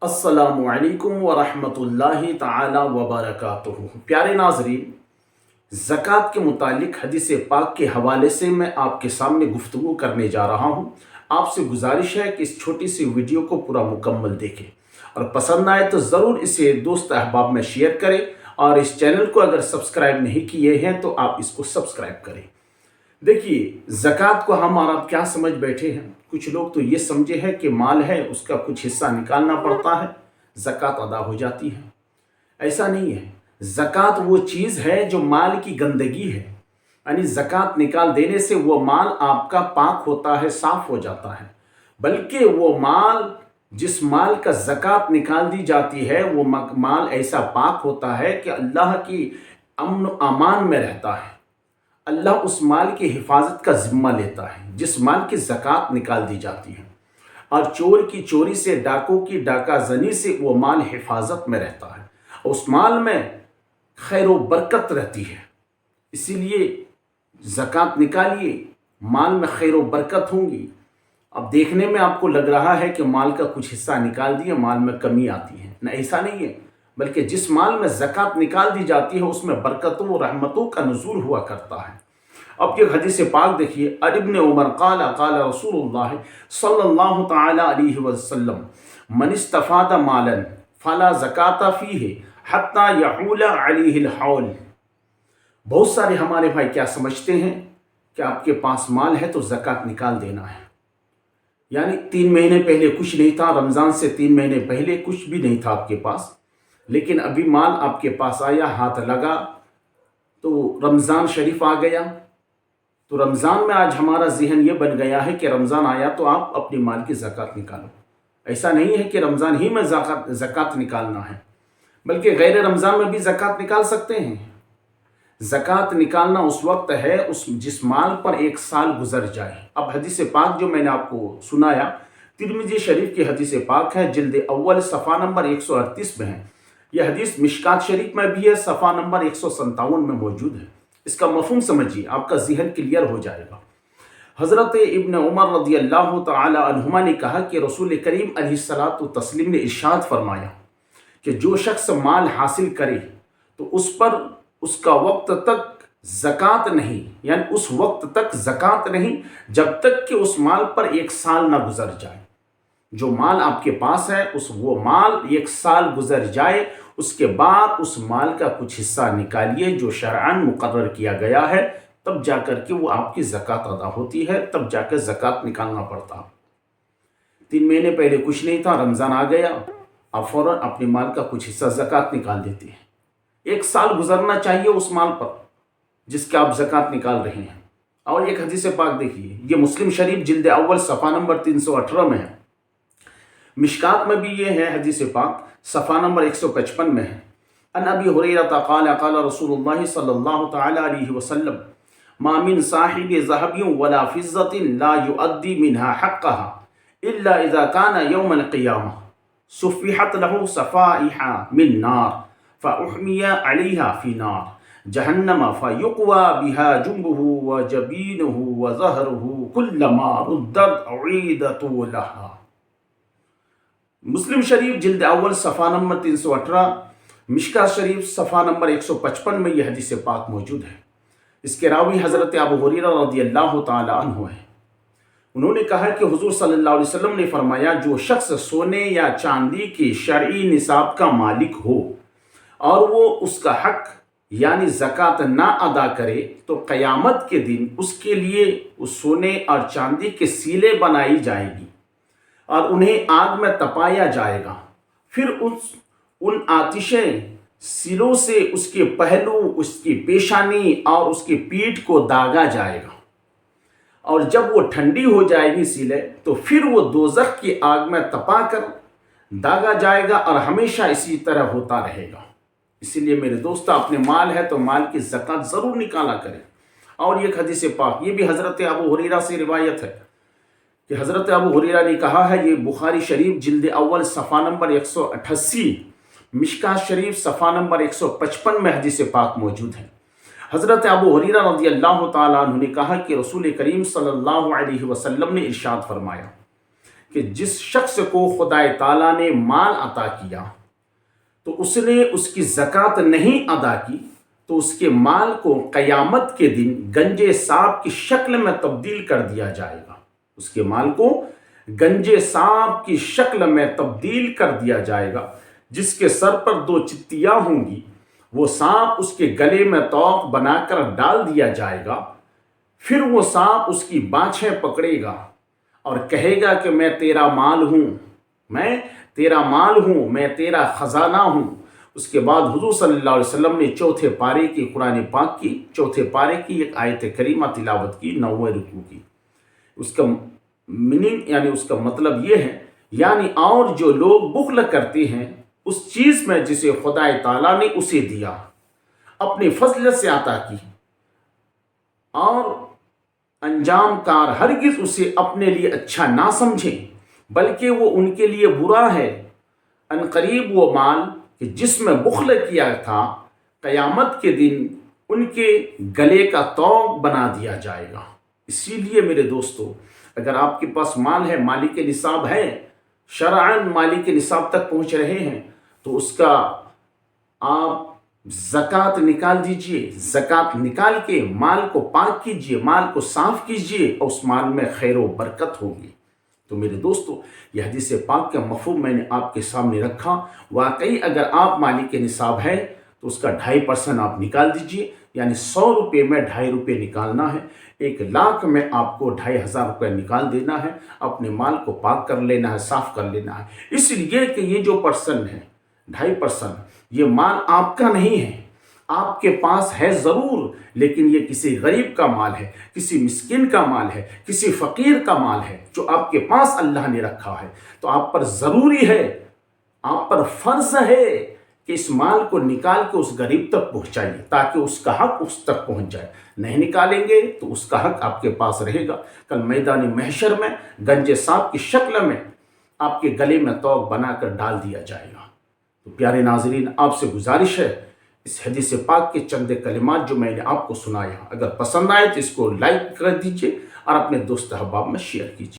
السلام علیکم ورحمۃ اللہ تعالی وبرکاتہ۔ پیارے ناظرین، زکوٰۃ کے متعلق حدیث پاک کے حوالے سے میں آپ کے سامنے گفتگو کرنے جا رہا ہوں۔ آپ سے گزارش ہے کہ اس چھوٹی سی ویڈیو کو پورا مکمل دیکھیں اور پسند آئے تو ضرور اسے دوست احباب میں شیئر کریں، اور اس چینل کو اگر سبسکرائب نہیں کیے ہیں تو آپ اس کو سبسکرائب کریں۔ دیکھیے، زکوٰۃ کو ہم اور آپ کیا سمجھ بیٹھے ہیں؟ کچھ لوگ تو یہ سمجھے ہیں کہ مال ہے، اس کا کچھ حصہ نکالنا پڑتا ہے، زکوٰۃ ادا ہو جاتی ہے۔ ایسا نہیں ہے۔ زکوٰۃ وہ چیز ہے جو مال کی گندگی ہے، یعنی زکوٰۃ نکال دینے سے وہ مال آپ کا پاک ہوتا ہے، صاف ہو جاتا ہے۔ بلکہ وہ مال، جس مال کا زکوٰۃ نکال دی جاتی ہے، وہ مال ایسا پاک ہوتا ہے کہ اللہ کی امن و امان میں رہتا ہے۔ اللہ اس مال کی حفاظت کا ذمہ لیتا ہے جس مال کی زکوٰۃ نکال دی جاتی ہے، اور چور کی چوری سے، ڈاکو کی ڈاکہ زنی سے وہ مال حفاظت میں رہتا ہے، اس مال میں خیر و برکت رہتی ہے۔ اسی لیے زکوٰۃ نکالیے، مال میں خیر و برکت ہوں گی۔ اب دیکھنے میں آپ کو لگ رہا ہے کہ مال کا کچھ حصہ نکال دیے، مال میں کمی آتی ہے، نہ، ایسا نہیں ہے۔ بلکہ جس مال میں زکوٰۃ نکال دی جاتی ہے اس میں برکتوں و رحمتوں کا نزول ہوا کرتا ہے۔ اب یہ حدیث پاک دیکھیے، ابن عمر قال قال رسول اللہ صلی اللہ تعالی علیہ وسلم من استفاد مالا فلا زکاة فیہ حتی یحول علیہ الحول۔ بہت سارے ہمارے بھائی کیا سمجھتے ہیں کہ آپ کے پاس مال ہے تو زکوٰۃ نکال دینا ہے، یعنی 3 مہینے پہلے کچھ نہیں تھا، رمضان سے 3 مہینے پہلے کچھ بھی نہیں تھا آپ کے پاس، لیکن ابھی مال آپ کے پاس آیا، ہاتھ لگا تو رمضان شریف آ گیا، تو رمضان میں آج ہمارا ذہن یہ بن گیا ہے کہ رمضان آیا تو آپ اپنی مال کی زکوٰۃ نکالو۔ ایسا نہیں ہے کہ رمضان ہی میں زکوٰۃ نکالنا ہے، بلکہ غیر رمضان میں بھی زکوٰۃ نکال سکتے ہیں۔ زکوٰۃ نکالنا اس وقت ہے جس مال پر 1 سال گزر جائے۔ اب حدیث پاک جو میں نے آپ کو سنایا، ترمذی شریف کی حدیث پاک ہے، جلد اول صفحہ نمبر 138 میں ہے۔ یہ حدیث مشکات شریف میں بھی ہے، صفحہ نمبر 157 میں موجود ہے۔ اس کا مفہوم سمجھیے، آپ کا ذہن کلیئر ہو جائے گا۔ حضرت ابن عمر رضی اللہ تعالی عنہما نے کہا کہ رسول کریم علیہ الصلاۃ والتسلیم نے ارشاد فرمایا کہ جو شخص مال حاصل کرے تو اس پر اس کا وقت تک زکوٰۃ نہیں، یعنی اس وقت تک زکوٰۃ نہیں جب تک کہ اس مال پر 1 سال نہ گزر جائے۔ جو مال آپ کے پاس ہے، وہ مال 1 سال گزر جائے، اس کے بعد اس مال کا کچھ حصہ نکالیے جو شرعاً مقرر کیا گیا ہے، تب جا کر کے وہ آپ کی زکوٰۃ ادا ہوتی ہے، تب جا کے زکوٰۃ نکالنا پڑتا۔ 3 مہینے پہلے کچھ نہیں تھا، رمضان آ گیا، آپ فوراً اپنے مال کا کچھ حصہ زکوٰۃ نکال دیتے ہیں۔ 1 سال گزرنا چاہیے اس مال پر جس کا آپ زکوٰۃ نکال رہے ہیں۔ اور ایک حدیث پاک دیکھیے، یہ مسلم شریف جلد اول صفحہ نمبر 318 میں ہے، مشکات میں بھی یہ ہے حدیث پاک، صفحہ نمبر 155 میں ہے۔ ان ابی ہریرہ قال قال رسول اللہ صلی اللہ تعالی علیہ وسلم ما من صاحب ذهب ولا فضة لا يؤدي منها حقها الا اذا كان يوم القيامة صفحت له صفائح من نار فأحمي عليها في نار جہنم فيقوى بها جنبه وجبينه وظهره كلما ردت أعيدت لها۔ مسلم شریف جلد اول صفحہ نمبر 318، مشکات شریف صفحہ نمبر 155 میں یہ حدیث پاک موجود ہے۔ اس کے راوی حضرت ابو ہریرہ رضی اللہ تعالی عنہ ہے۔ انہوں نے کہا کہ حضور صلی اللہ علیہ وسلم نے فرمایا، جو شخص سونے یا چاندی کی شرعی نصاب کا مالک ہو اور وہ اس کا حق یعنی زکوٰۃ نہ ادا کرے تو قیامت کے دن اس کے لیے اس سونے اور چاندی کے سیلے بنائی جائے گی اور انہیں آگ میں تپایا جائے گا، پھر ان آتشیں سلوں سے اس کے پہلو، اس کی پیشانی اور اس کی پیٹھ کو داغا جائے گا، اور جب وہ ٹھنڈی ہو جائے گی سیلے تو پھر وہ دوزخ کی آگ میں تپا کر داغا جائے گا، اور ہمیشہ اسی طرح ہوتا رہے گا۔ اسی لیے میرے دوستو، اپنے مال ہے تو مال کی زکوٰۃ ضرور نکالا کریں۔ اور یہ حدیث پاک، یہ بھی حضرت ابو ہریرہ سے روایت ہے کہ حضرت ابو ہریرہ نے کہا ہے، یہ بخاری شریف جلد اول صفحہ نمبر 188، مشکات شریف صفحہ نمبر 155 میں حدیث پاک موجود ہے۔ حضرت ابو ہریرہ رضی اللہ تعالیٰ عنہ نے کہا کہ رسول کریم صلی اللہ علیہ وسلم نے ارشاد فرمایا کہ جس شخص کو خدا تعالیٰ نے مال عطا کیا تو اس نے اس کی زکوٰۃ نہیں ادا کی تو اس کے مال کو قیامت کے دن گنجے سانپ کی شکل میں تبدیل کر دیا جائے گا. اس کے مال کو گنجے سانپ کی شکل میں تبدیل کر دیا جائے گا، جس کے سر پر 2 چتیاں ہوں گی. وہ سانپ اس کے گلے میں طوق بنا کر ڈال دیا جائے گا. پھر وہ سانپ اس کی بانچھیں پکڑے گا اور کہے گا کہ میں تیرا مال ہوں، میں تیرا مال ہوں، میں تیرا خزانہ ہوں. اس کے بعد حضور صلی اللہ علیہ وسلم نے چوتھے پارے کی قرآن پاک کی چوتھے پارے کی ایک آیت کریمہ تلاوت کی 9ویں رکوع کی. اس کا میننگ یعنی اس کا مطلب یہ ہے، یعنی اور جو لوگ بخل کرتے ہیں اس چیز میں جسے خدا تعالیٰ نے اسے دیا، اپنی فضل سے عطا کی، اور انجام کار ہرگز اسے اپنے لیے اچھا نہ سمجھیں بلکہ وہ ان کے لیے برا ہے. ان قریب وہ مال کہ جس میں بخل کیا تھا قیامت کے دن ان کے گلے کا طوق بنا دیا جائے گا. اسی لیے میرے دوستو، اگر آپ کے پاس مال ہے، مالی کے نصاب ہے، شرعاً مالی کے نصاب تک پہنچ رہے ہیں، تو اس کا آپ زکوٰۃ نکال دیجئے. زکوٰۃ نکال کے مال کو پاک کیجئے، مال کو صاف کیجئے، اور اس مال میں خیر و برکت ہوگی. تو میرے دوستو، یہ حدیث پاک کا مفہوم میں نے آپ کے سامنے رکھا. واقعی اگر آپ مالی کے نصاب ہے تو اس کا 2.5% آپ نکال دیجئے، یعنی 100 روپے میں 2.5 روپے نکالنا ہے. 1 لاکھ میں آپ کو 2,500 روپے نکال دینا ہے. اپنے مال کو پاک کر لینا ہے، صاف کر لینا ہے. اس لیے کہ یہ جو پرسن ہے 2.5%، یہ مال آپ کا نہیں ہے. آپ کے پاس ہے ضرور، لیکن یہ کسی غریب کا مال ہے، کسی مسکین کا مال ہے، کسی فقیر کا مال ہے جو آپ کے پاس اللہ نے رکھا ہے. تو آپ پر ضروری ہے، آپ پر فرض ہے کہ اس مال کو نکال کے اس غریب تک پہنچائیے تاکہ اس کا حق اس تک پہنچ جائے. نہیں نکالیں گے تو اس کا حق آپ کے پاس رہے گا. کل میدان محشر میں گنجے سانپ کی شکل میں آپ کے گلے میں طوق بنا کر ڈال دیا جائے گا. تو پیارے ناظرین، آپ سے گزارش ہے، اس حدیث پاک کے چند کلمات جو میں نے آپ کو سنایا، اگر پسند آئے تو اس کو لائک کر دیجئے اور اپنے دوست احباب میں شیئر کیجئے.